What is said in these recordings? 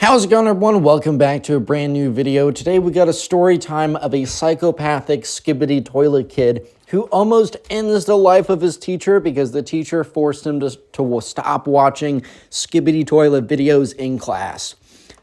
How's it going, everyone? Welcome back to a brand new video. Today we got a story time of a psychopathic Skibidi toilet kid who almost ends the life of his teacher because the teacher forced him to stop watching Skibidi toilet videos in class.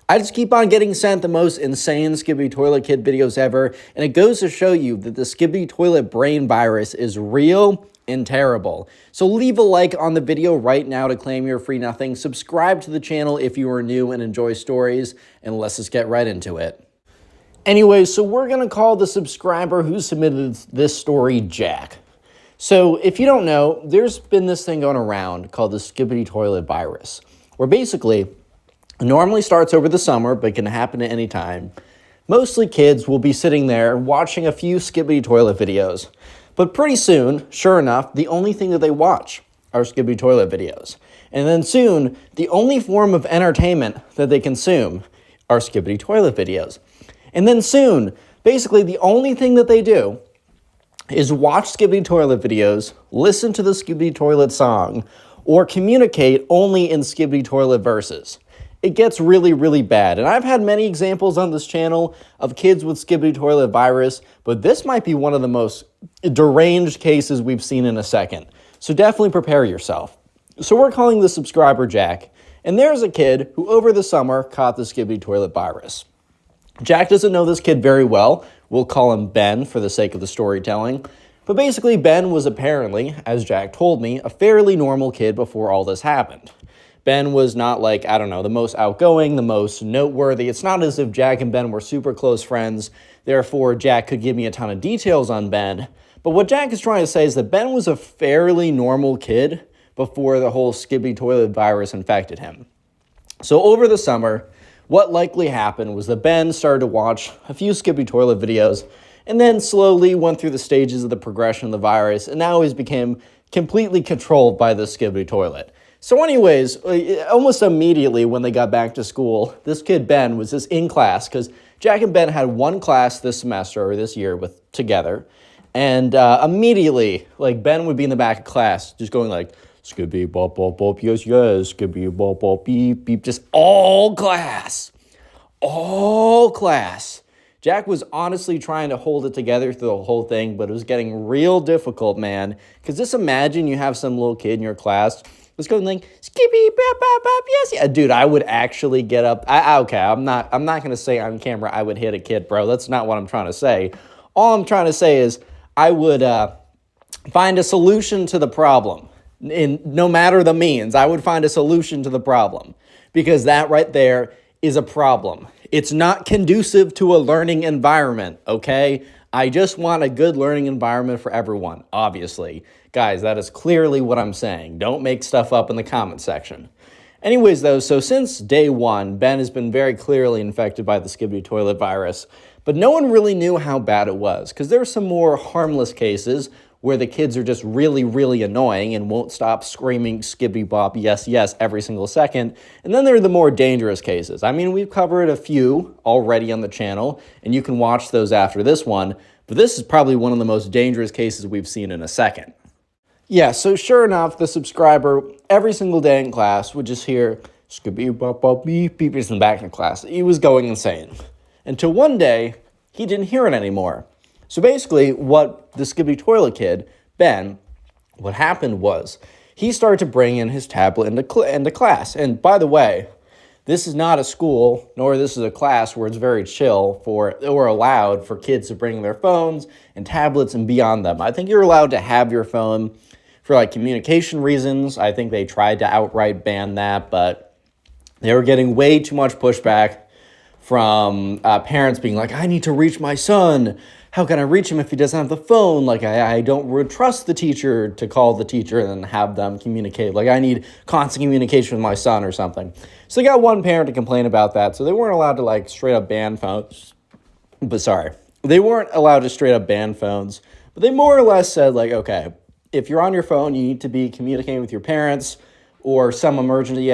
I just keep on getting sent the most insane Skibidi toilet kid videos ever, and it goes to show you that the Skibidi toilet brain virus is real and terrible. So leave a like on the video right now to claim your free nothing. Subscribe to the channel if you are new and enjoy stories, and let's just get right into it. Anyway, so we're going to call the subscriber who submitted this story Jack. So if you don't know, there's been this thing going around called the Skibidi toilet virus, where basically it normally starts over the summer, but can happen at any time. Mostly kids will be sitting there watching a few Skibidi toilet videos. But pretty soon, sure enough, the only thing that they watch are Skibidi toilet videos. And then soon, the only form of entertainment that they consume are Skibidi toilet videos. And then soon, basically the only thing that they do is watch Skibidi toilet videos, listen to the Skibidi toilet song, or communicate only in Skibidi toilet verses. It gets really, really bad. And I've had many examples on this channel of kids with Skibidi toilet virus, but this might be one of the most deranged cases we've seen in a second. So definitely prepare yourself. So we're calling the subscriber Jack, and there's a kid who over the summer caught the Skibidi toilet virus. Jack doesn't know this kid very well. We'll call him Ben for the sake of the storytelling. But basically, Ben was apparently, as Jack told me, a fairly normal kid before all this happened. Ben was not like, I don't know, the most outgoing, the most noteworthy. It's not as if Jack and Ben were super close friends. Therefore, Jack could give me a ton of details on Ben. But what Jack is trying to say is that Ben was a fairly normal kid before the whole Skibidi toilet virus infected him. So over the summer, what likely happened was that Ben started to watch a few Skibidi toilet videos and then slowly went through the stages of the progression of the virus, and now he's became completely controlled by the Skibidi toilet. So anyways, almost immediately when they got back to school, this kid Ben was just in class because Jack and Ben had one class this semester or this year together. And immediately, like, Ben would be in the back of class just going like, Skibidi bop bop bop, yes, yes, Skibidi bop bop beep beep, just all class. All class. Jack was honestly trying to hold it together through the whole thing, but it was getting real difficult, man. Because just imagine you have some little kid in your class was going like, Skibidi bop bop bop, yes, yeah. Dude, I would actually get up. Okay, I'm not going to say on camera I would hit a kid, bro. That's not what I'm trying to say. All I'm trying to say is I would find a solution to the problem. No matter the means, I would find a solution to the problem. Because that right there is a problem. It's not conducive to a learning environment, okay? I just want a good learning environment for everyone, obviously. Guys, that is clearly what I'm saying. Don't make stuff up in the comment section. Anyways, though, so since day one, Ben has been very clearly infected by the Skibidi toilet virus, but no one really knew how bad it was, because there are some more harmless cases where the kids are just really, really annoying and won't stop screaming Skibidi bop, yes, yes, every single second. And then there are the more dangerous cases. I mean, we've covered a few already on the channel, and you can watch those after this one, but this is probably one of the most dangerous cases we've seen in a second. Yeah, so sure enough, the subscriber, every single day in class, would just hear Skibidi bop bop beep beep in the back of class. He was going insane. Until one day, he didn't hear it anymore. So basically, what the Skibidi toilet kid, Ben, what happened was he started to bring in his tablet into class. And by the way, this is not a school, nor this is a class where it's very chill or allowed for kids to bring their phones and tablets and be on them. I think you're allowed to have your phone for like communication reasons. I think they tried to outright ban that, but they were getting way too much pushback from parents being like, I need to reach my son. How can I reach him if he doesn't have the phone? Like, I don't trust the teacher to call the teacher and then have them communicate. Like, I need constant communication with my son or something. So they got one parent to complain about that. So they weren't allowed to, like, straight up ban phones. They weren't allowed to straight up ban phones. But they more or less said, like, okay, if you're on your phone, you need to be communicating with your parents, or some emergency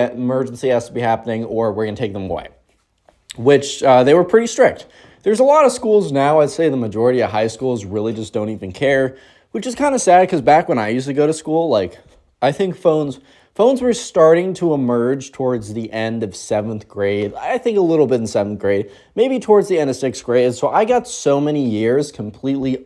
has to be happening, or we're going to take them away. Which they were pretty strict. There's a lot of schools now, I'd say the majority of high schools really just don't even care, which is kind of sad because back when I used to go to school, like I think phones were starting to emerge towards the end of 7th grade. I think a little bit in 7th grade, maybe towards the end of 6th grade. So I got so many years completely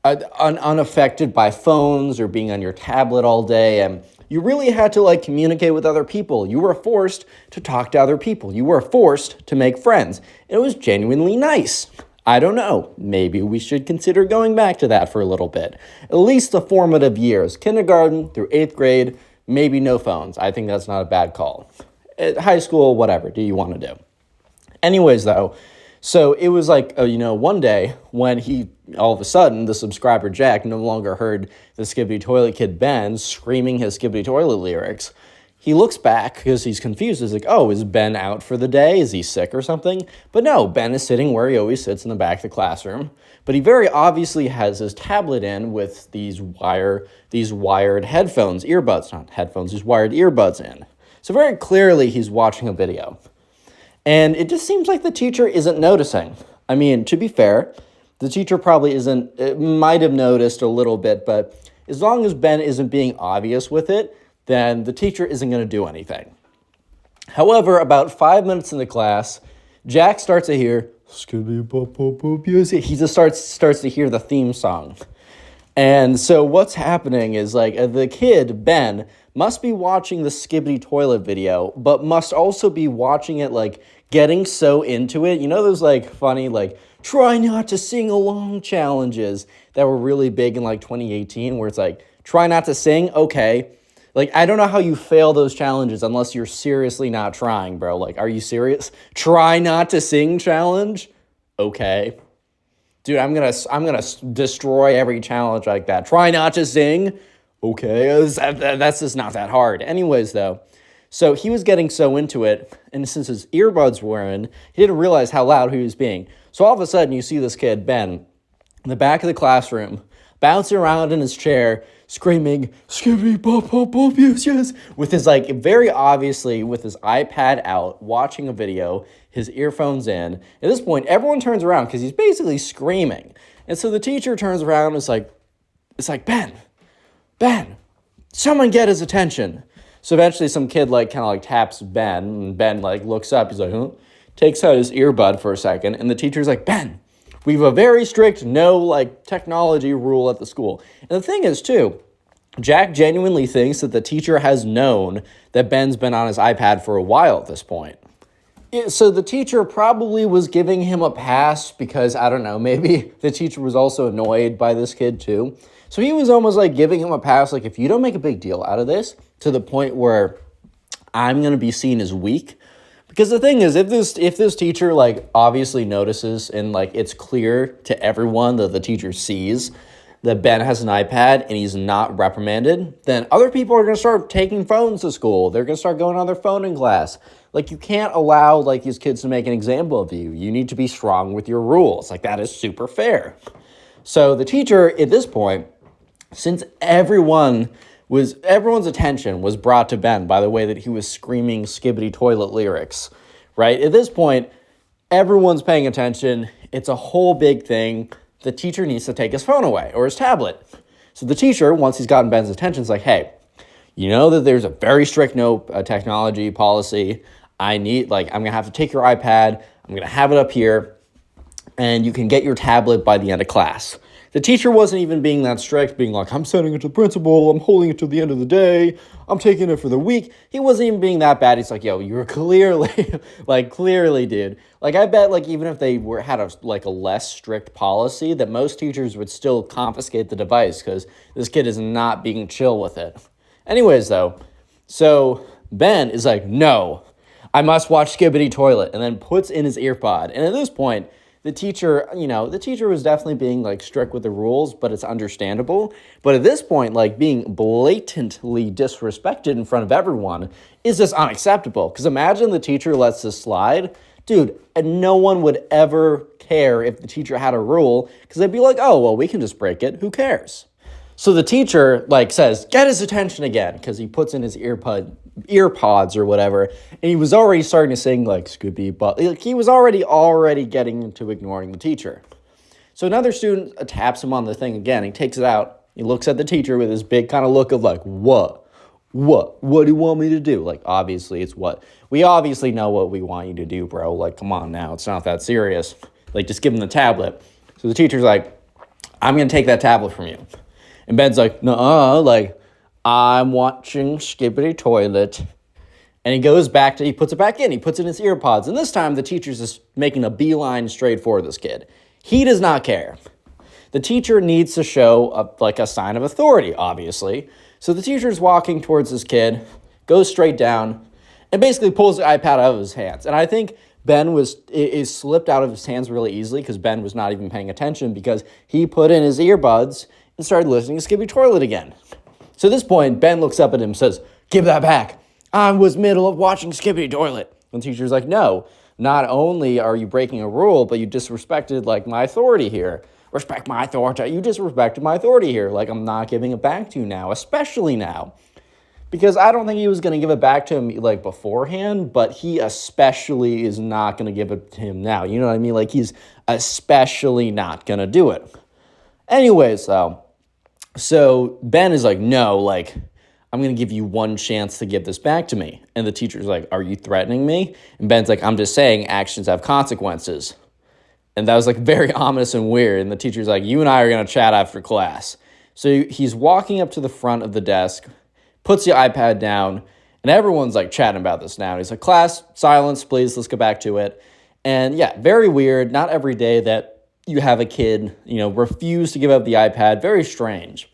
unaffected by phones or being on your tablet all day. And you really had to like communicate with other people. You were forced to talk to other people. You were forced to make friends. It was genuinely nice. I don't know. Maybe we should consider going back to that for a little bit. At least the formative years, kindergarten through 8th grade, maybe no phones. I think that's not a bad call. At high school, whatever do you want to do? Anyways, though, so it was like, one day when all of a sudden, the subscriber Jack no longer heard the Skibidi Toilet Kid Ben screaming his Skibidi Toilet lyrics. He looks back because he's confused. He's like, oh, is Ben out for the day? Is he sick or something? But no, Ben is sitting where he always sits in the back of the classroom. But he very obviously has his tablet in with these wired headphones, earbuds, not headphones, these wired earbuds in. So very clearly he's watching a video. And it just seems like the teacher isn't noticing. I mean, to be fair, the teacher probably might have noticed a little bit, but as long as Ben isn't being obvious with it, then the teacher isn't going to do anything. However, about 5 minutes in the class, Jack starts to hear, he just starts to hear the theme song. And so what's happening is like the kid, Ben, must be watching the Skibidi Toilet video, but must also be watching it like getting so into it. You know those like funny like try not to sing along challenges that were really big in like 2018 where it's like try not to sing, okay. Like, I don't know how you fail those challenges unless you're seriously not trying, bro. Like, are you serious? Try not to sing challenge? Okay. Dude, I'm gonna destroy every challenge like that. Try not to sing? Okay. That's just not that hard. Anyways, though, so he was getting so into it, and since his earbuds were in, he didn't realize how loud he was being. So all of a sudden, you see this kid, Ben, in the back of the classroom, bouncing around in his chair, screaming, Skibidi pop pop pop, yes, with his like very obviously with his iPad out, watching a video, his earphones in. At this point, everyone turns around because he's basically screaming. And so the teacher turns around and it's like, Ben, someone get his attention. So eventually some kid like kind of like taps Ben, and Ben like looks up, he's like, huh? Takes out his earbud for a second, and the teacher's like, Ben, we have a very strict no like technology rule at the school. And the thing is too, Jack genuinely thinks that the teacher has known that Ben's been on his iPad for a while at this point. Yeah, so the teacher probably was giving him a pass because, I don't know, maybe the teacher was also annoyed by this kid too. So he was almost like giving him a pass, like if you don't make a big deal out of this to the point where I'm going to be seen as weak. Because the thing is, if this teacher like obviously notices and like it's clear to everyone that the teacher sees that Ben has an iPad and he's not reprimanded, then other people are going to start taking phones to school. They're going to start going on their phone in class. Like you can't allow like these kids to make an example of you. You need to be strong with your rules. Like that is super fair. So the teacher at this point, since everyone's attention was brought to Ben by the way that he was screaming Skibidi Toilet lyrics, right? At this point, everyone's paying attention. It's a whole big thing. The teacher needs to take his phone away or his tablet. So the teacher, once he's gotten Ben's attention, is like, hey, you know that there's a very strict no technology policy. I'm going to have to take your iPad. I'm going to have it up here, and you can get your tablet by the end of class. The teacher wasn't even being that strict, being like, I'm sending it to the principal, I'm holding it till the end of the day, I'm taking it for the week. He wasn't even being that bad. He's like, yo, you're clearly, clearly, dude. Like, I bet, like, even if they had a less strict policy, that most teachers would still confiscate the device because this kid is not being chill with it. Anyways, though, so Ben is like, no, I must watch Skibidi Toilet, and then puts in his earpod. And at this point, the teacher was definitely being like strict with the rules, but it's understandable. But at this point, like being blatantly disrespected in front of everyone is just unacceptable. Because imagine the teacher lets this slide. Dude, and no one would ever care if the teacher had a rule because they'd be like, oh, well, we can just break it. Who cares? So the teacher like says, get his attention again because he puts in his earpods or whatever, and he was already starting to sing like Scooby, but like, he was already getting into ignoring the teacher. So another student taps him on the thing again. He takes it out, He looks at the teacher with this big kind of look of like, what? What do you want me to do? Like, obviously, it's what? We obviously know what we want you to do, bro. Like, come on now. It's not that serious. Like, just give him the tablet. So the teacher's like, I'm going to take that tablet from you. And Ben's like, nuh-uh, like, I'm watching Skibidi Toilet. And he goes back he puts it back in. He puts it in his ear pods. And this time, the teacher's just making a beeline straight for this kid. He does not care. The teacher needs to show a sign of authority, obviously. So the teacher's walking towards this kid, goes straight down, and basically pulls the iPad out of his hands. And I think Ben is slipped out of his hands really easily because Ben was not even paying attention because he put in his earbuds and started listening to Skibidi Toilet again. So at this point, Ben looks up at him and says, give that back. I was middle of watching Skibidi Toilet. And the teacher's like, no, not only are you breaking a rule, but you disrespected my authority here. Respect my authority. You disrespected my authority here. Like, I'm not giving it back to you now, especially now. Because I don't think he was going to give it back to him, beforehand, but he especially is not going to give it to him now. You know what I mean? He's especially not going to do it. Anyways, though, so Ben is like, no, I'm going to give you one chance to give this back to me. And the teacher's like, are you threatening me? And Ben's like, I'm just saying actions have consequences. And that was very ominous and weird. And the teacher's like, you and I are going to chat after class. So he's walking up to the front of the desk, puts the iPad down, and everyone's chatting about this now. And he's like, class, silence, please, let's go back to it. And yeah, very weird. Not every day that you have a kid, refuse to give up the iPad. Very strange.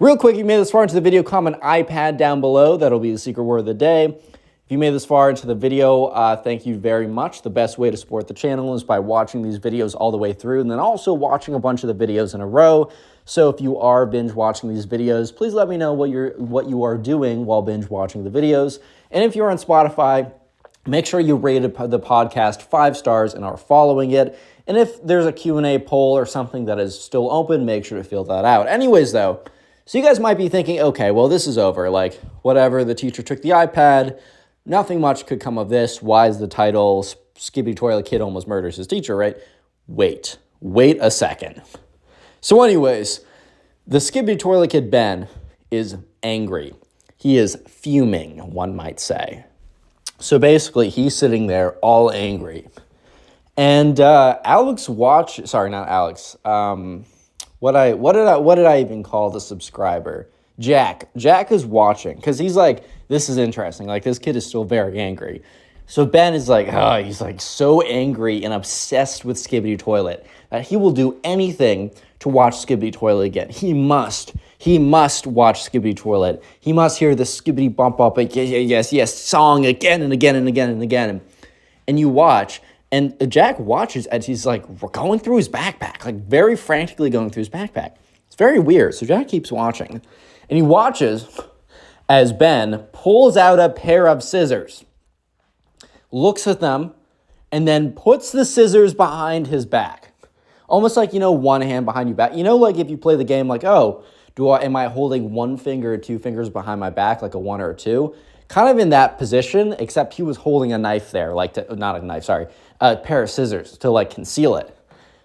Real quick, if you made this far into the video, comment iPad down below. That'll be the secret word of the day. If you made this far into the video, thank you very much. The best way to support the channel is by watching these videos all the way through and then also watching a bunch of the videos in a row. So if you are binge watching these videos, please let me know what you are doing while binge watching the videos. And if you're on Spotify, make sure you rated the podcast 5 stars and are following it. And if there's a Q&A poll or something that is still open, make sure to fill that out. Anyways, though, so you guys might be thinking, okay, well, this is over. Whatever, the teacher took the iPad. Nothing much could come of this. Why is the title Skibidi Toilet Kid Almost Murders His Teacher, right? Wait a second. So anyways, the Skibidi Toilet Kid Ben is angry. He is fuming, one might say. So basically, he's sitting there all angry. And not Alex. What did I even call the subscriber? Jack is watching because he's like, this is interesting. This kid is still very angry. So Ben is he's so angry and obsessed with Skibidi Toilet that he will do anything to watch Skibidi Toilet again. He must watch Skibidi Toilet. He must hear the Skibidi bump up, yes, song again and again and again and again. And you watch, and Jack watches as he's going through his backpack, very frantically going through his backpack. It's very weird. So Jack keeps watching. And he watches as Ben pulls out a pair of scissors, looks at them, and then puts the scissors behind his back. Almost one hand behind your back. If you play the game, am I holding one finger or 2 fingers behind my back, a 1 or a 2? Kind of in that position, except he was holding a knife there, a pair of scissors to conceal it.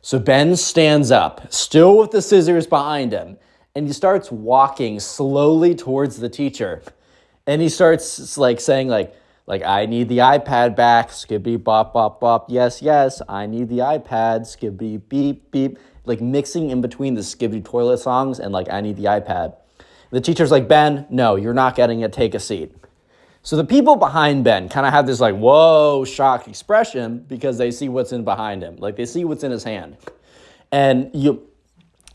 So Ben stands up, still with the scissors behind him, and he starts walking slowly towards the teacher. And he starts saying I need the iPad back, skibidi bop bop bop, yes, I need the iPad, skibidi beep beep, mixing in between the Skibidi Toilet songs and I need the iPad. The teacher's like, Ben, no, you're not getting it, take a seat. So the people behind Ben kind of have this whoa, shocked expression because they see what's in behind him. They see what's in his hand. And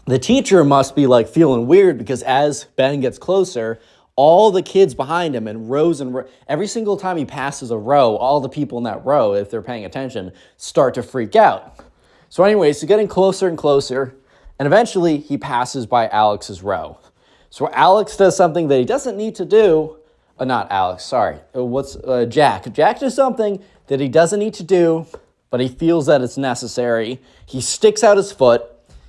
the teacher must be feeling weird because as Ben gets closer, all the kids behind him in rows and rows, every single time he passes a row, all the people in that row, if they're paying attention, start to freak out. So anyways, he's getting closer and closer, and eventually he passes by Alex's row. So Alex does something that he doesn't need to do. Not Alex, sorry. Jack? Jack does something that he doesn't need to do, but he feels that it's necessary. He sticks out his foot.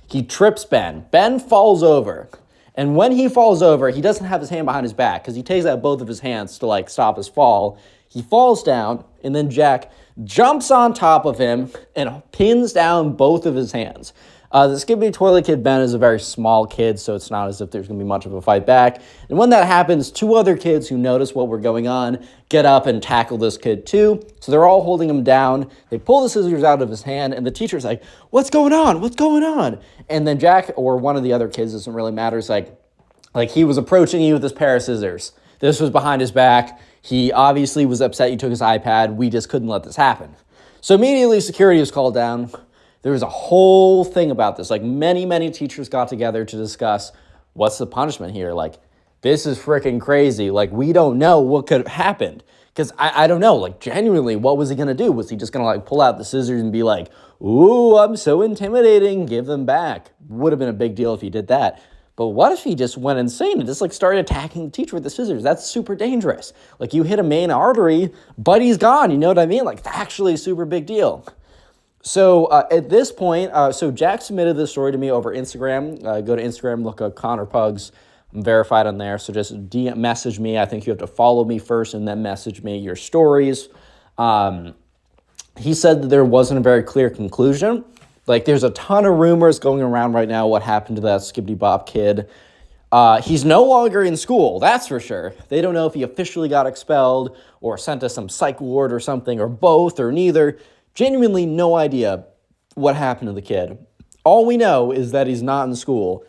He trips Ben. Ben falls over. And when he falls over, he doesn't have his hand behind his back because he takes out both of his hands to stop his fall. He falls down, and then Jack jumps on top of him and pins down both of his hands. The Skibidi Toilet Kid, Ben, is a very small kid, so it's not as if there's going to be much of a fight back. And when that happens, two other kids who notice what we're going on get up and tackle this kid too. So they're all holding him down. They pull the scissors out of his hand, and the teacher's like, "What's going on? What's going on?" And then Jack, or one of the other kids, doesn't really matter, is like he was approaching you with this pair of scissors. This was behind his back. He obviously was upset you took his iPad. We just couldn't let this happen. So immediately security was called down. There was a whole thing about this. Like many teachers got together to discuss what's the punishment here. Like, this is freaking crazy. Like, we don't know what could have happened. Because I don't know, like, genuinely, what was he going to do? Was he just going to, like, pull out the scissors and be like, "Ooh, I'm so intimidating, give them back"? Would have been a big deal if he did that. But what if he just went insane and just, like, started attacking the teacher with the scissors? That's super dangerous. Like, you hit a main artery, buddy's gone, you know what I mean? Like, it's actually a super big deal. So at this point, so Jack submitted this story to me over Instagram. Go to Instagram, look up Connor Pugs. I'm verified on there, so just DM message me. I think you have to follow me first and then message me your stories. He said that there wasn't a very clear conclusion. Like, there's a ton of rumors going around right now what happened to that Skibidi Bop kid. He's no longer in school, that's for sure. They don't know if he officially got expelled or sent to some psych ward or something, or both or neither. Genuinely no idea what happened to the kid. All we know is that he's not in school.